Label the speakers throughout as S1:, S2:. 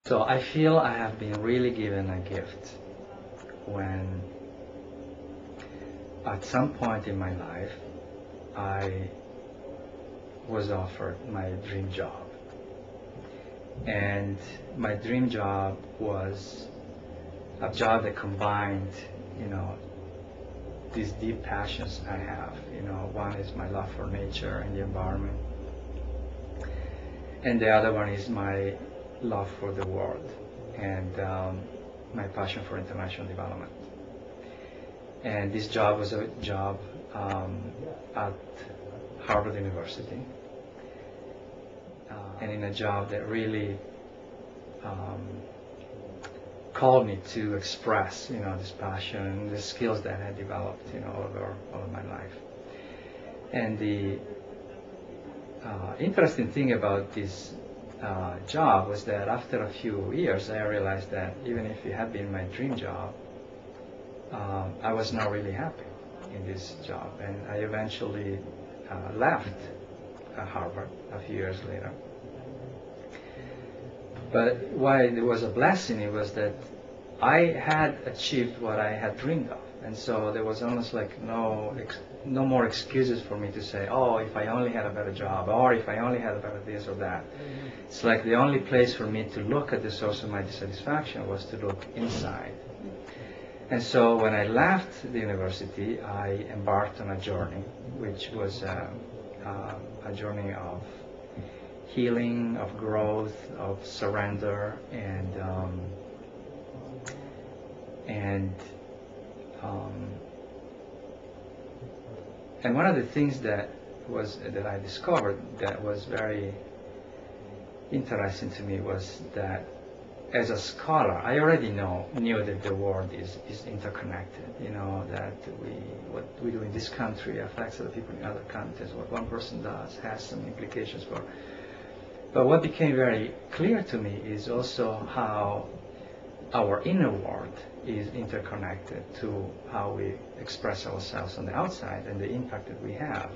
S1: So I feel I have been really given a gift when at some point in my life I was offered my dream job. And my dream job was a job that combined, these deep passions I have. One is my love for nature and the environment, and the other one is my love for the world and my passion for international development. And this job was a job at Harvard University, and in a job that really called me to express, this passion, the skills that I had developed, over my life. And the interesting thing about this job was that after a few years, I realized that even if it had been my dream job, I was not really happy in this job, and I eventually left Harvard a few years later. But why it was a blessing, it was that I had achieved what I had dreamed of, and so there was almost like no more excuses for me to say, oh, if I only had a better job, or if I only had a better this or that. It's like the only place for me to look at the source of my dissatisfaction was to look inside. And so when I left the university, I embarked on a journey, which was a journey of healing, of growth, of surrender, and one of the things that I discovered that was very interesting to me was that as a scholar, I already knew that the world is interconnected. That what we do in this country affects other people in other countries. What one person does has some implications for. But what became very clear to me is also how our inner world is interconnected to how we express ourselves on the outside and the impact that we have.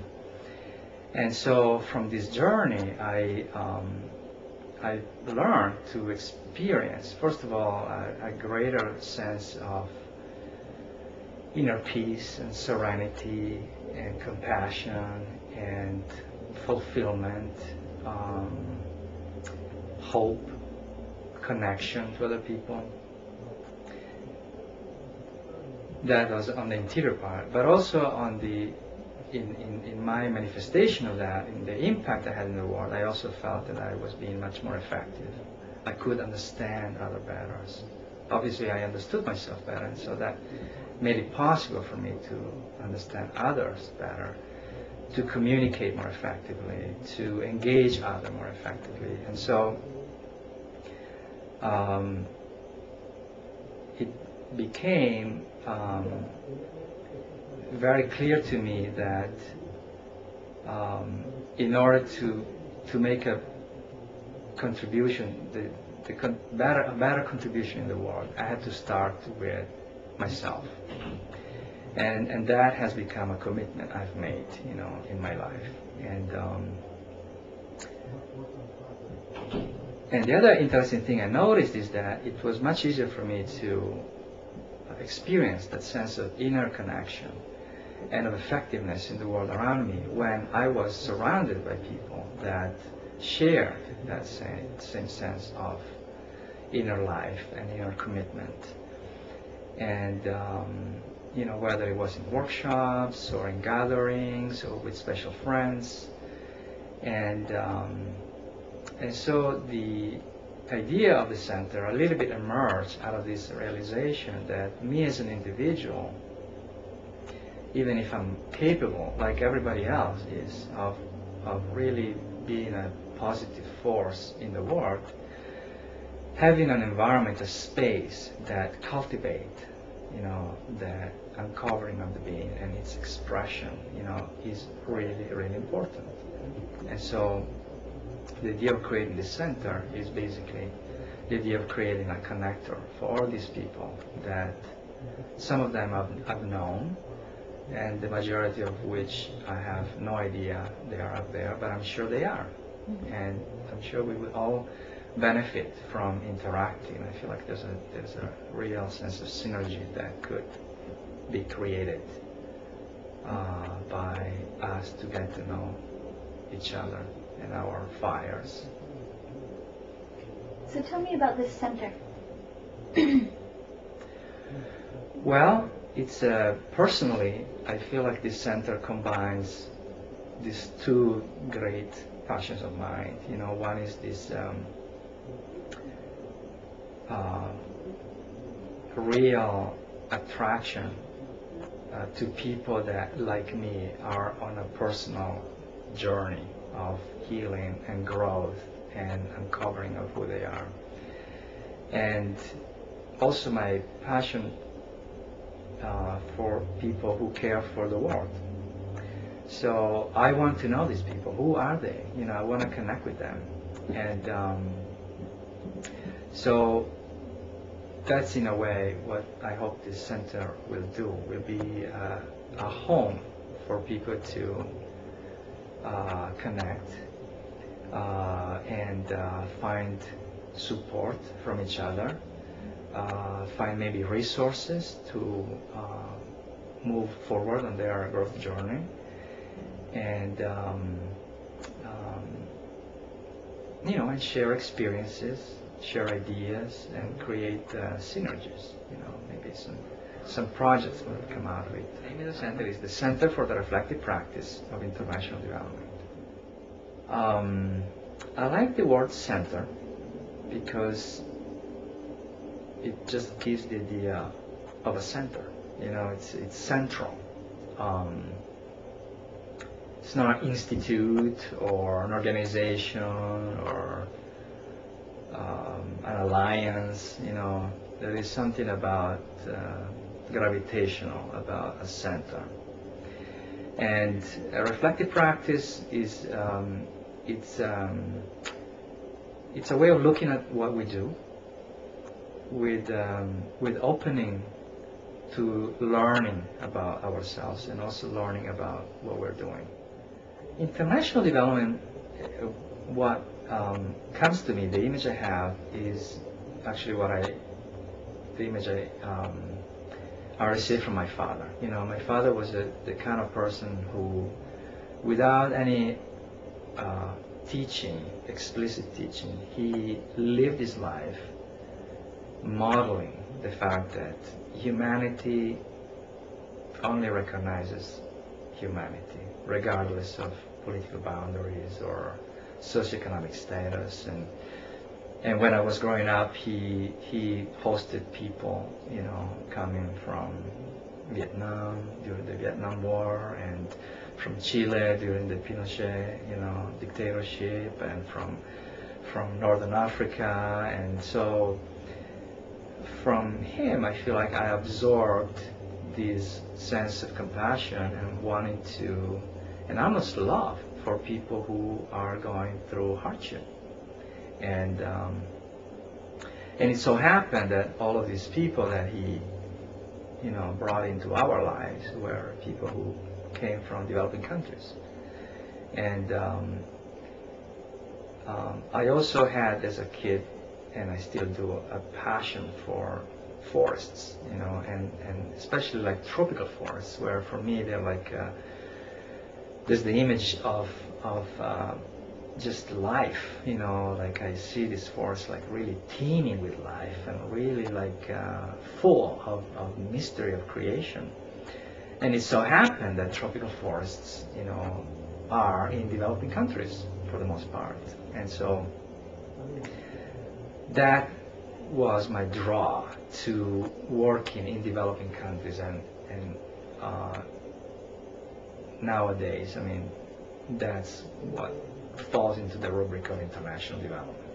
S1: And so from this journey, I learned to experience, first of all, a greater sense of inner peace and serenity and compassion and fulfillment, hope, connection to other people. That was on the interior part, but also on the in my manifestation of that, in the impact I had in the world, I also felt that I was being much more effective. I could understand other better. Obviously, I understood myself better, and so that made it possible for me to understand others better, to communicate more effectively, to engage others more effectively. And so it became very clear to me that in order to make a contribution, a better contribution in the world, I had to start with myself, and that has become a commitment I've made, in my life. And the other interesting thing I noticed is that it was much easier for me to experience that sense of inner connection and of effectiveness in the world around me when I was surrounded by people that shared that same sense of inner life and inner commitment. And whether it was in workshops or in gatherings or with special friends, and so the idea of the center a little bit emerged out of this realization that me as an individual, even if I'm capable, like everybody else is, of really being a positive force in the world, having an environment, a space that cultivates, that uncovering of the being and its expression, is really, really important. And so the idea of creating this center is basically the idea of creating a connector for all these people that some of them I've known, and the majority of which I have no idea they are up there, but I'm sure they are. And I'm sure we would all benefit from interacting. I feel like there's a real sense of synergy that could be created by us to get to know each other and our fires.
S2: So tell me about this center.
S1: Well, it's personally, I feel like this center combines these two great passions of mine. You know, one is this real attraction to people that, like me, are on a personal journey of healing and growth and uncovering of who they are. And also my passion for people who care for the world. So I want to know these people. Who are they? You know, I want to connect with them. And so that's in a way what I hope this center will do, will be a home for people to connect and find support from each other, find maybe resources to move forward on their growth journey, and you know, and share experiences, share ideas, and create synergies. You know, maybe some projects will come out of it. The name of the center is the Center for the Reflective Practice of International Development. I like the word center because it just gives the idea of a center. You know, it's central. It's not an institute or an organization or an alliance. You know, there is something about gravitational about a center. And a reflective practice is it's a way of looking at what we do with opening to learning about ourselves and also learning about what we're doing. International development, what comes to me, the image I have is actually the image I received from my father. You know, my father was the kind of person who, without any teaching, explicit teaching, he lived his life modeling the fact that humanity only recognizes humanity, regardless of political boundaries or socioeconomic status. And when I was growing up, he hosted people, you know, coming from Vietnam during the Vietnam War, and from Chile during the Pinochet, you know, dictatorship, and from Northern Africa. And so from him, I feel like I absorbed this sense of compassion and wanting to, and almost love for people who are going through hardship. And it so happened that all of these people that he, you know, brought into our lives were people who came from developing countries. And I also had, as a kid, and I still do, a passion for forests, you know, and especially like tropical forests, where for me they're like, there's the image of just life, you know, like I see this forest like really teeming with life and really like full of mystery of creation. And it so happened that tropical forests, you know, are in developing countries for the most part. And so that was my draw to working in developing countries, and nowadays, I mean, that's what falls into the rubric of international development.